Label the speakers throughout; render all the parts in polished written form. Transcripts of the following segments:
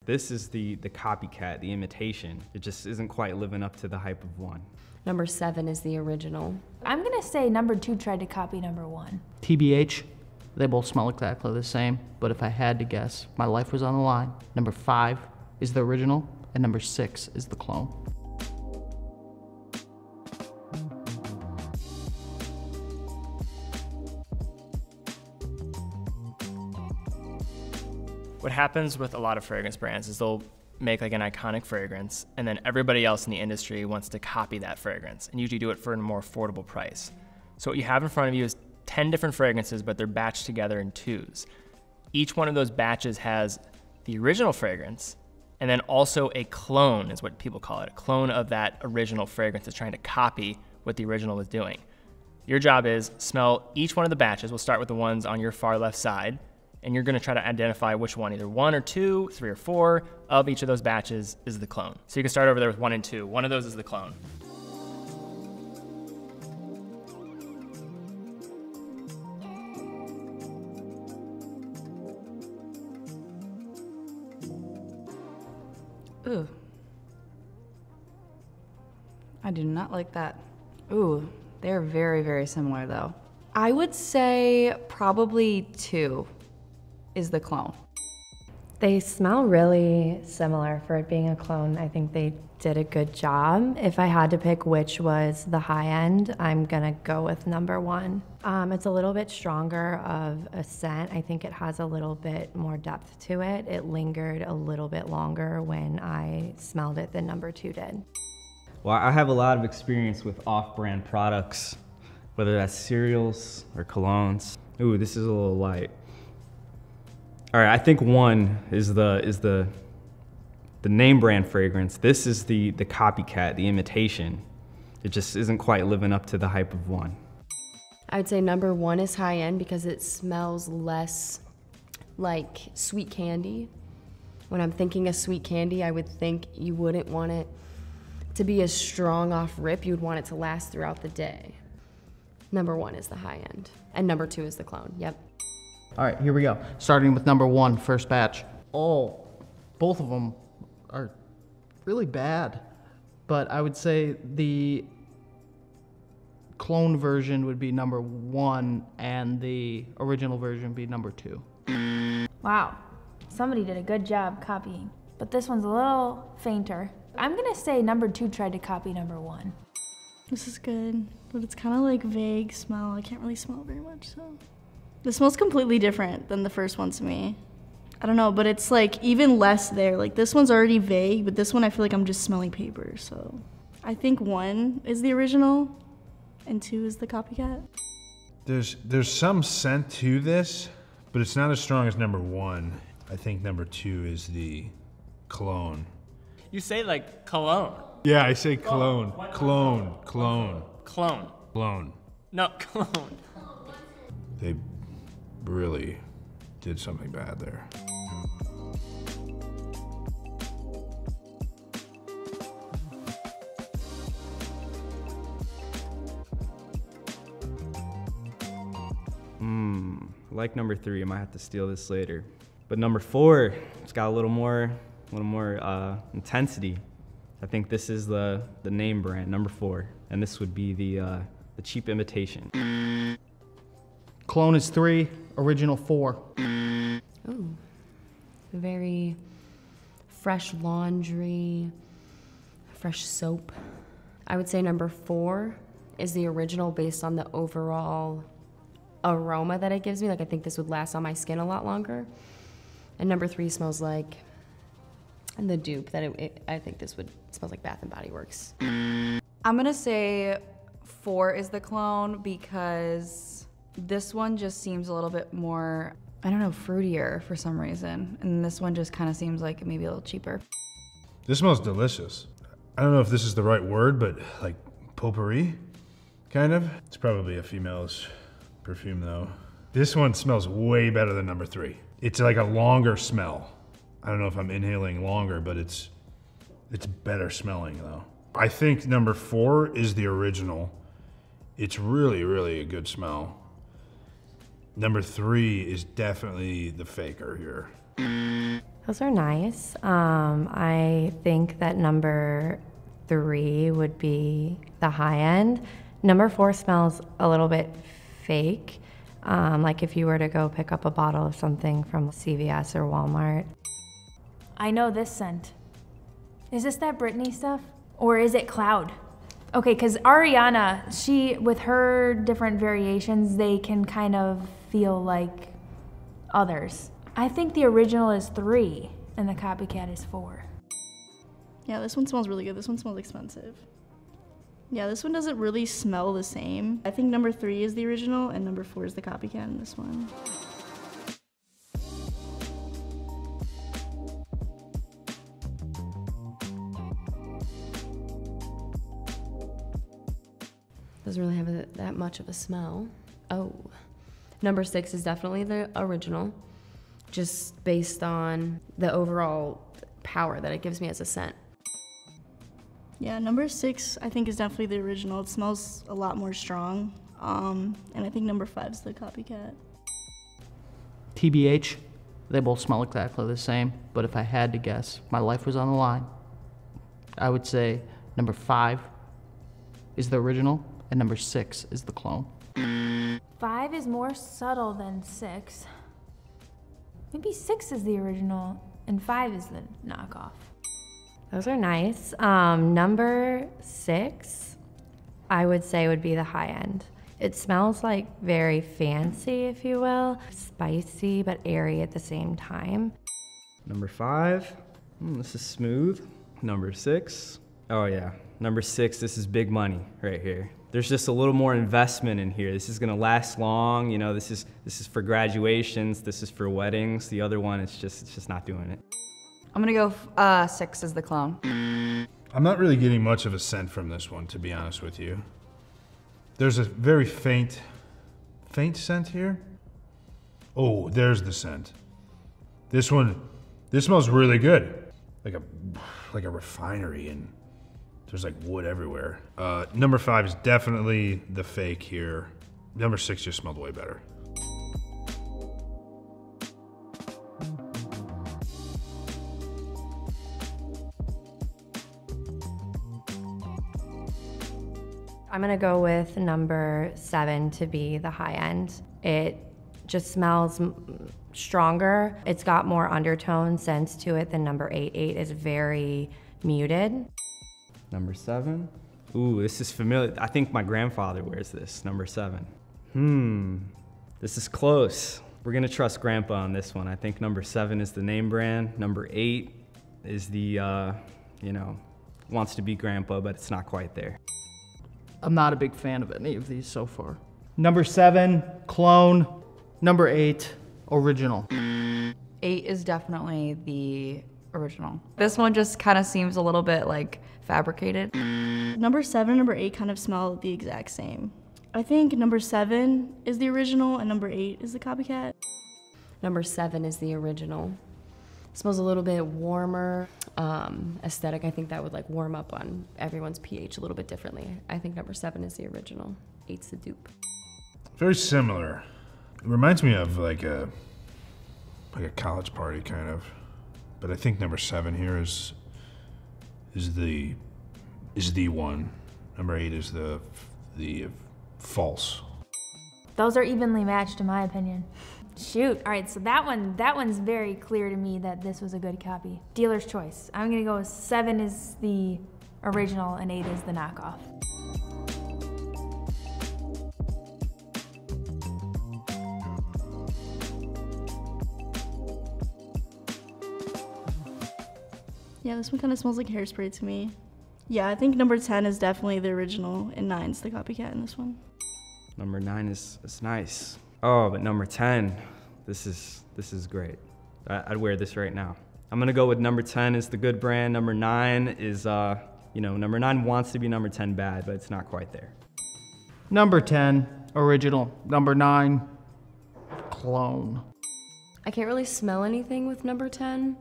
Speaker 1: This is the copycat, the imitation. It just isn't quite living up to the hype of 1.
Speaker 2: Number 7 is the original.
Speaker 3: I'm gonna say number 2 tried to copy number 1.
Speaker 4: TBH, they both smell exactly the same, but if I had to guess, my life was on the line. Number 5 is the original, and number 6 is the clone.
Speaker 5: What happens with a lot of fragrance brands is they'll make like an iconic fragrance, and then everybody else in the industry wants to copy that fragrance and usually do it for a more affordable price. So what you have in front of you is 10 different fragrances, but they're batched together in 2s. Each one of those batches has the original fragrance, and then also a clone is what people call it. A clone of that original fragrance that's trying to copy what the original was doing. Your job is smell each one of the batches. We'll start with the ones on your far left side, and you're gonna try to identify which one, either 1 or 2, 3 or 4 of each of those batches is the clone. So you can start over there with 1 and 2. One of those is the clone.
Speaker 6: Ooh. I do not like that. Ooh, they're very, very similar though. I would say probably 2 is the clone.
Speaker 2: They smell really similar for it being a clone. I think they did a good job. If I had to pick which was the high end, I'm gonna go with number 1. It's a little bit stronger of a scent. I think it has a little bit more depth to it. It lingered a little bit longer when I smelled it than number 2 did.
Speaker 1: Well, I have a lot of experience with off-brand products, whether that's cereals or colognes. Ooh, this is a little light. All right, I think 1 is the name brand fragrance. This is the copycat, the imitation. It just isn't quite living up to the hype of 1.
Speaker 2: I'd say number 1 is high end because it smells less like sweet candy. When I'm thinking of sweet candy, I would think you wouldn't want it to be as strong off rip. You would want it to last throughout the day. Number 1 is the high end, and number 2 is the clone. Yep.
Speaker 4: All right, here we go. Starting with number 1, first batch. Oh, both of them are really bad, but I would say the clone version would be number 1 and the original version would be number 2.
Speaker 3: Wow, somebody did a good job copying, but this one's a little fainter. I'm gonna say number 2 tried to copy number 1.
Speaker 7: This is good, but it's kind of like vague smell. I can't really smell very much, so. This smells completely different than the first one to me. I don't know, but it's like even less there. Like this one's already vague, but this one I feel like I'm just smelling paper, so. I think 1 is the original and 2 is the copycat.
Speaker 8: There's some scent to this, but it's not as strong as number 1. I think number 2 is the clone.
Speaker 5: You say like cologne.
Speaker 8: Yeah, I say clone. Clone. Clone.
Speaker 5: Clone.
Speaker 8: Clone.
Speaker 5: No, clone.
Speaker 8: They really did something bad there.
Speaker 1: Like number 3, I might have to steal this later. But number 4, it's got a little more intensity. I think this is the name brand, number 4, and this would be the cheap imitation.
Speaker 4: Clone is 3, original 4.
Speaker 2: Ooh, very fresh laundry, fresh soap. I would say number 4 is the original based on the overall aroma that it gives me. Like I think this would last on my skin a lot longer. And number 3 smells like the dupe that I think this would smells like Bath and Body Works.
Speaker 6: I'm gonna say 4 is the clone because this one just seems a little bit more, I don't know, fruitier for some reason. And this one just kind of seems like maybe a little cheaper.
Speaker 8: This smells delicious. I don't know if this is the right word, but like potpourri, kind of. It's probably a female's perfume though. This one smells way better than number 3. It's like a longer smell. I don't know if I'm inhaling longer, but it's better smelling though. I think number 4 is the original. It's really, really a good smell. Number 3 is definitely the faker here.
Speaker 2: Those are nice. I think that number 3 would be the high end. Number 4 smells a little bit fake, like if you were to go pick up a bottle of something from CVS or Walmart.
Speaker 3: I know this scent. Is this that Britney stuff? Or is it Cloud? Okay, because Ariana, with her different variations, they can kind of feel like others. I think the original is 3 and the copycat is 4.
Speaker 7: Yeah, this one smells really good. This one smells expensive. Yeah, this one doesn't really smell the same. I think number 3 is the original and number 4 is the copycat in this one.
Speaker 2: Doesn't really have that much of a smell. Oh, number 6 is definitely the original, just based on the overall power that it gives me as a scent.
Speaker 7: Yeah, number 6 I think is definitely the original. It smells a lot more strong. And I think number 5 is the copycat.
Speaker 4: TBH, they both smell exactly the same, but if I had to guess, my life was on the line, I would say number 5 is the original and number 6 is the clone.
Speaker 3: 5 is more subtle than 6. Maybe 6 is the original and 5 is the knockoff.
Speaker 2: Those are nice. Number 6, I would say would be the high end. It smells like very fancy, if you will. Spicy, but airy at the same time.
Speaker 1: Number 5, this is smooth. Number 6, oh yeah. Number 6, this is big money right here. There's just a little more investment in here. This is gonna last long. You know, this is for graduations. This is for weddings. The other one, it's just not doing it.
Speaker 6: I'm gonna go 6 as the clone.
Speaker 8: I'm not really getting much of a scent from this one, to be honest with you. There's a very faint scent here. Oh, there's the scent. This smells really good. Like a refinery, and there's like wood everywhere. Number 5 is definitely the fake here. Number 6 just smelled way better.
Speaker 2: I'm gonna go with number 7 to be the high end. It just smells stronger. It's got more undertone sense to it than number 8. 8 is very muted.
Speaker 1: Number 7. Ooh, this is familiar. I think my grandfather wears this, number 7. This is close. We're gonna trust Grandpa on this one. I think number 7 is the name brand. Number 8 is the, wants to be Grandpa, but it's not quite there.
Speaker 4: I'm not a big fan of any of these so far. Number 7, clone. Number 8, original.
Speaker 6: 8 is definitely the original. This one just kind of seems a little bit like fabricated.
Speaker 7: Number 7 and number 8 kind of smell the exact same. I think number 7 is the original and number 8 is the copycat.
Speaker 2: Number 7 is the original. Smells a little bit warmer, aesthetic. I think that would like warm up on everyone's pH a little bit differently. I think number 7 is the original. 8's the dupe.
Speaker 8: Very similar. It reminds me of like a college party kind of, but I think number 7 here is the one. Number 8 is the false.
Speaker 3: Those are evenly matched in my opinion. Shoot, all right, so that one's very clear to me that this was a good copy. Dealer's choice. I'm gonna go with 7 is the original and 8 is the knockoff.
Speaker 7: Yeah, this one kind of smells like hairspray to me. Yeah, I think number 10 is definitely the original and 9's the copycat in this one.
Speaker 1: Number 9 is nice. Oh, but number 10, this is great. I'd wear this right now. I'm gonna go with number 10 is the good brand. Number 9 is, number 9 wants to be number 10 bad, but it's not quite there.
Speaker 4: Number 10, original. Number 9, clone.
Speaker 2: I can't really smell anything with number 10,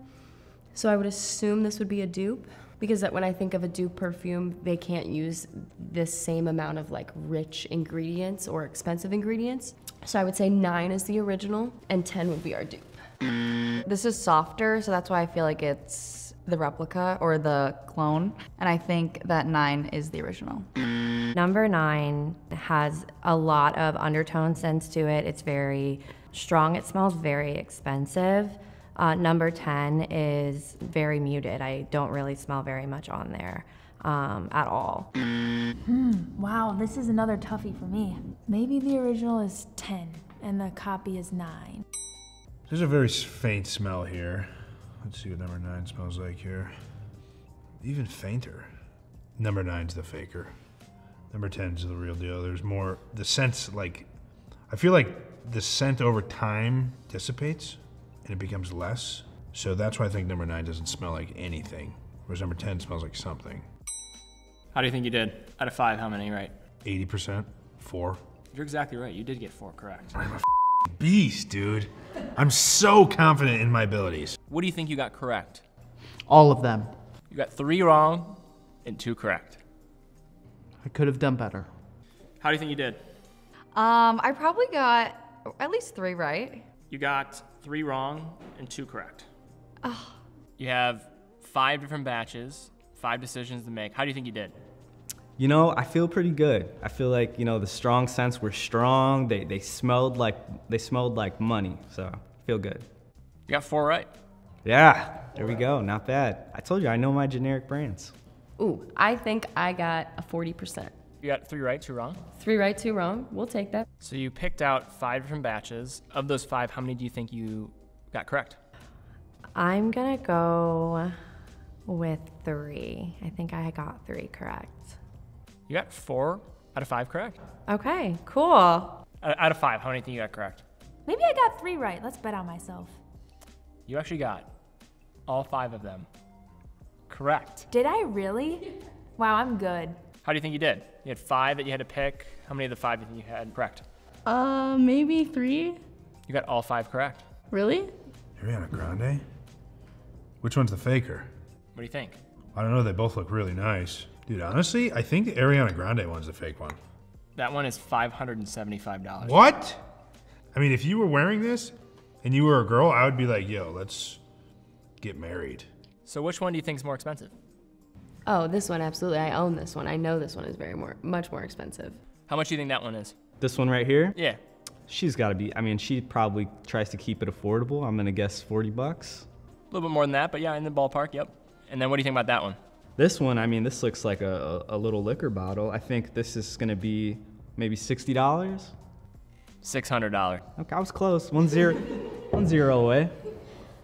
Speaker 2: so I would assume this would be a dupe, because when I think of a dupe perfume, they can't use this same amount of like rich ingredients or expensive ingredients. So I would say 9 is the original and 10 would be our dupe.
Speaker 6: This is softer, so that's why I feel like it's the replica or the clone. And I think that 9 is the original.
Speaker 2: Number 9 has a lot of undertone sense to it. It's very strong. It smells very expensive. Number 10 is very muted. I don't really smell very much on there at all.
Speaker 3: Wow, this is another toughie for me. Maybe the original is 10 and the copy is 9.
Speaker 8: There's a very faint smell here. Let's see what number 9 smells like here. Even fainter. Number 9's the faker. Number 10's the real deal. There's more, the scent's like, I feel like the scent over time dissipates and it becomes less. So that's why I think number 9 doesn't smell like anything, whereas number 10 smells like something.
Speaker 5: How do you think you did? Out of 5, how many right?
Speaker 8: 80%, 4.
Speaker 5: You're exactly right. You did get 4 correct.
Speaker 8: I'm a beast, dude. I'm so confident in my abilities.
Speaker 5: What do you think you got correct?
Speaker 4: All of them.
Speaker 5: You got 3 wrong and 2 correct.
Speaker 4: I could have done better.
Speaker 5: How do you think you did?
Speaker 6: I probably got at least 3 right.
Speaker 5: You got 3 wrong and 2 correct. You have 5 different batches, 5 decisions to make. How do you think you did?
Speaker 1: You know, I feel pretty good. I feel like, you know, the strong scents were strong. They smelled like money. So I feel good.
Speaker 5: You got 4 right.
Speaker 1: Yeah, there we go. Not bad. I told you I know my generic brands.
Speaker 2: Ooh, I think I got a 40%.
Speaker 5: You got 3 right, 2 wrong.
Speaker 2: 3 right, 2 wrong. We'll take that.
Speaker 5: So you picked out 5 different batches. Of those 5, how many do you think you got correct?
Speaker 2: I'm gonna go with 3. I think I got 3 correct.
Speaker 5: You got 4 out of 5 correct.
Speaker 2: Okay, cool.
Speaker 5: Out of 5, how many do you think you got correct?
Speaker 3: Maybe I got 3 right. Let's bet on myself.
Speaker 5: You actually got all 5 of them correct.
Speaker 3: Did I really? Wow, I'm good.
Speaker 5: How do you think you did? You had 5 that you had to pick. How many of the 5 do you think you had correct?
Speaker 7: Maybe 3.
Speaker 5: You got all 5 correct.
Speaker 7: Really?
Speaker 8: Ariana Grande? Which one's the faker?
Speaker 5: What do you think?
Speaker 8: I don't know, they both look really nice. Dude, honestly, I think the Ariana Grande one's the fake one.
Speaker 5: That one is $575.
Speaker 8: What? I mean, if you were wearing this and you were a girl, I would be like, yo, let's get married.
Speaker 5: So which one do you think is more expensive?
Speaker 2: Oh, this one, absolutely. I own this one. I know this one is much more expensive.
Speaker 5: How much do you think that one is?
Speaker 1: This one right here,
Speaker 5: Yeah.
Speaker 1: she's got to be, I mean, she probably tries to keep it affordable. I'm going to guess 40 bucks.
Speaker 5: A little bit more than that, but yeah, in the ballpark, yep. And then what do you think about that one?
Speaker 1: This one, I mean, this looks like a little liquor bottle. I think this is going to be maybe $60.
Speaker 5: $600.
Speaker 1: Okay, I was close. 1-0 away.